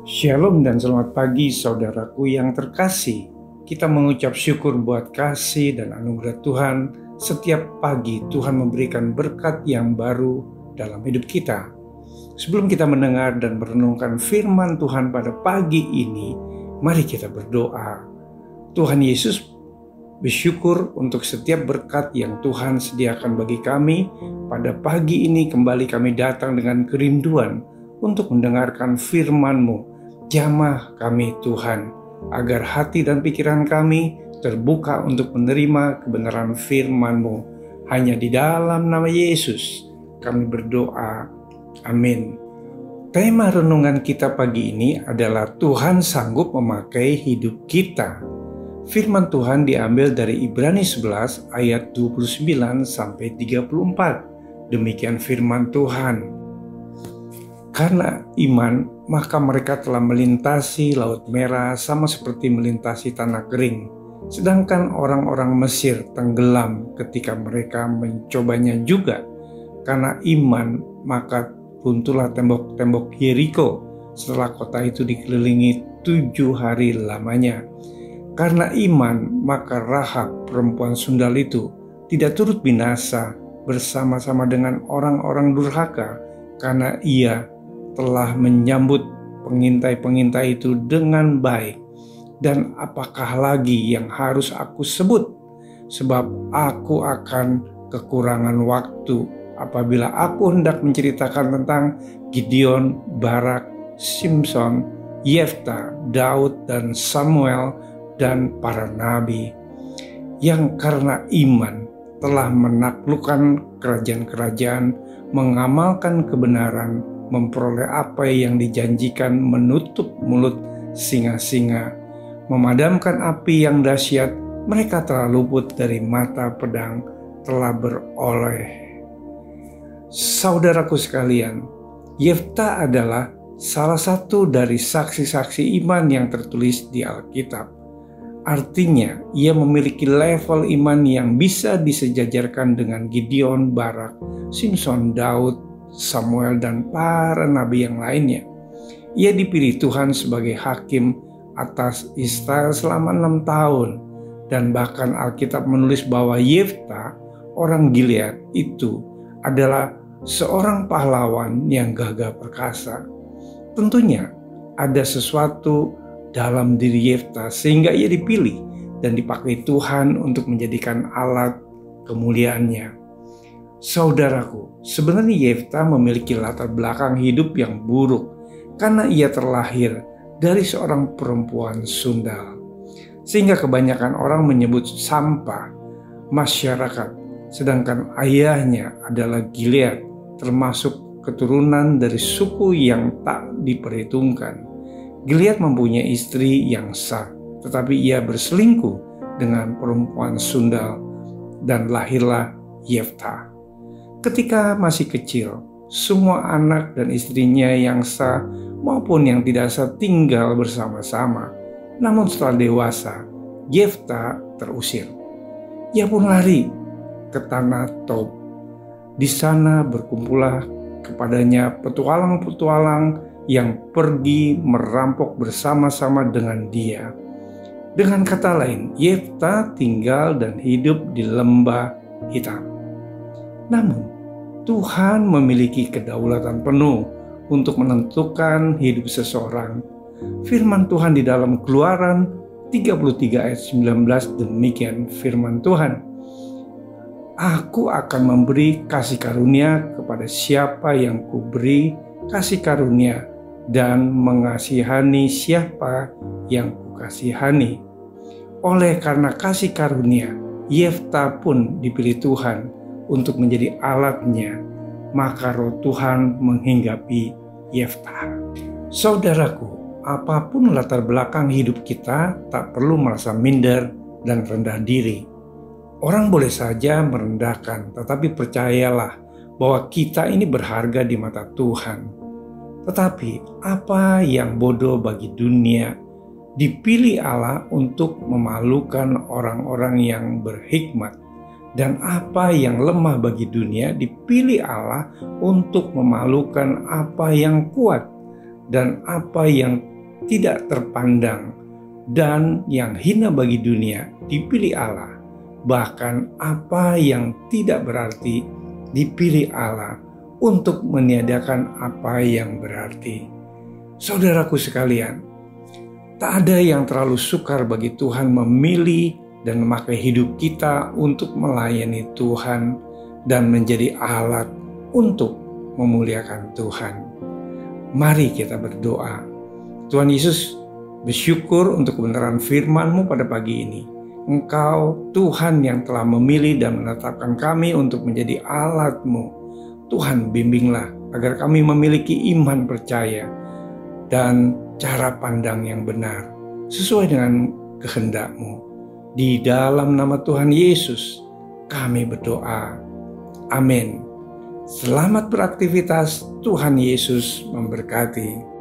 Shalom dan selamat pagi saudaraku yang terkasih. Kita mengucap syukur buat kasih dan anugerah Tuhan. Setiap pagi Tuhan memberikan berkat yang baru dalam hidup kita. Sebelum kita mendengar dan merenungkan firman Tuhan pada pagi ini, mari kita berdoa. Tuhan Yesus, bersyukur untuk setiap berkat yang Tuhan sediakan bagi kami. Pada pagi ini kembali kami datang dengan kerinduan untuk mendengarkan firman-Mu. Jamah kami Tuhan, agar hati dan pikiran kami terbuka untuk menerima kebenaran firman-Mu. Hanya di dalam nama Yesus kami berdoa. Amin. Tema renungan kita pagi ini adalah Tuhan sanggup memakai hidup kita. Firman Tuhan diambil dari Ibrani 11 ayat 29 sampai 34. Demikian firman Tuhan. Karena iman, maka mereka telah melintasi Laut Merah sama seperti melintasi tanah kering. Sedangkan orang-orang Mesir tenggelam ketika mereka mencobanya juga. Karena iman, maka runtuhlah tembok-tembok Yeriko setelah kota itu dikelilingi 7 hari lamanya. Karena iman, maka Rahab perempuan sundal itu tidak turut binasa bersama-sama dengan orang-orang durhaka, karena ia telah menyambut pengintai-pengintai itu dengan baik. Dan apakah lagi yang harus aku sebut? Sebab aku akan kekurangan waktu apabila aku hendak menceritakan tentang Gideon, Barak, Simson, Yefta, Daud, dan Samuel, dan para nabi, yang karena iman telah menaklukkan kerajaan-kerajaan, mengamalkan kebenaran, memperoleh apa yang dijanjikan, menutup mulut singa-singa, memadamkan api yang dahsyat. Mereka telah luput dari mata pedang, telah beroleh. Saudaraku sekalian, Yefta adalah salah satu dari saksi-saksi iman yang tertulis di Alkitab. Artinya, ia memiliki level iman yang bisa disejajarkan dengan Gideon, Barak, Simson, Daud, Samuel, dan para nabi yang lainnya. Ia dipilih Tuhan sebagai hakim atas Israel selama 6 tahun. Dan bahkan Alkitab menulis bahwa Yefta, orang Gilead itu, adalah seorang pahlawan yang gagah perkasa. Tentunya ada sesuatu dalam diri Yefta sehingga ia dipilih dan dipakai Tuhan untuk menjadikan alat kemuliaannya. Saudaraku, sebenarnya Yefta memiliki latar belakang hidup yang buruk karena ia terlahir dari seorang perempuan sundal. Sehingga kebanyakan orang menyebut sampah masyarakat, sedangkan ayahnya adalah Gilead, termasuk keturunan dari suku yang tak diperhitungkan. Gilead mempunyai istri yang sah, tetapi ia berselingkuh dengan perempuan sundal dan lahirlah Yefta. Ketika masih kecil, semua anak dan istrinya yang sah maupun yang tidak sah tinggal bersama-sama. Namun setelah dewasa, Yefta terusir. Ia pun lari ke tanah Tob. Di sana berkumpullah kepadanya petualang-petualang yang pergi merampok bersama-sama dengan dia. Dengan kata lain, Yefta tinggal dan hidup di lembah hitam. Namun, Tuhan memiliki kedaulatan penuh untuk menentukan hidup seseorang. Firman Tuhan di dalam Keluaran 33 ayat 19 demikian firman Tuhan. Aku akan memberi kasih karunia kepada siapa yang kuberi kasih karunia, dan mengasihani siapa yang kukasihani. Oleh karena kasih karunia, Yefta pun dipilih Tuhan untuk menjadi alatnya, maka roh Tuhan menghinggapi Yefta. Saudaraku, apapun latar belakang hidup kita, tak perlu merasa minder dan rendah diri. Orang boleh saja merendahkan, tetapi percayalah bahwa kita ini berharga di mata Tuhan. Tetapi apa yang bodoh bagi dunia, dipilih Allah untuk memalukan orang-orang yang berhikmat. Dan apa yang lemah bagi dunia dipilih Allah untuk memalukan apa yang kuat. Dan apa yang tidak terpandang dan yang hina bagi dunia dipilih Allah. Bahkan apa yang tidak berarti dipilih Allah untuk meniadakan apa yang berarti. Saudaraku sekalian, tak ada yang terlalu sukar bagi Tuhan memilih dan memakai hidup kita untuk melayani Tuhan dan menjadi alat untuk memuliakan Tuhan. Mari kita berdoa. Tuhan Yesus, bersyukur untuk kebenaran firman-Mu pada pagi ini. Engkau Tuhan yang telah memilih dan menetapkan kami untuk menjadi alat-Mu. Tuhan, bimbinglah agar kami memiliki iman percaya dan cara pandang yang benar sesuai dengan kehendak-Mu. Di dalam nama Tuhan Yesus kami berdoa. Amin. Selamat beraktivitas. Tuhan Yesus memberkati.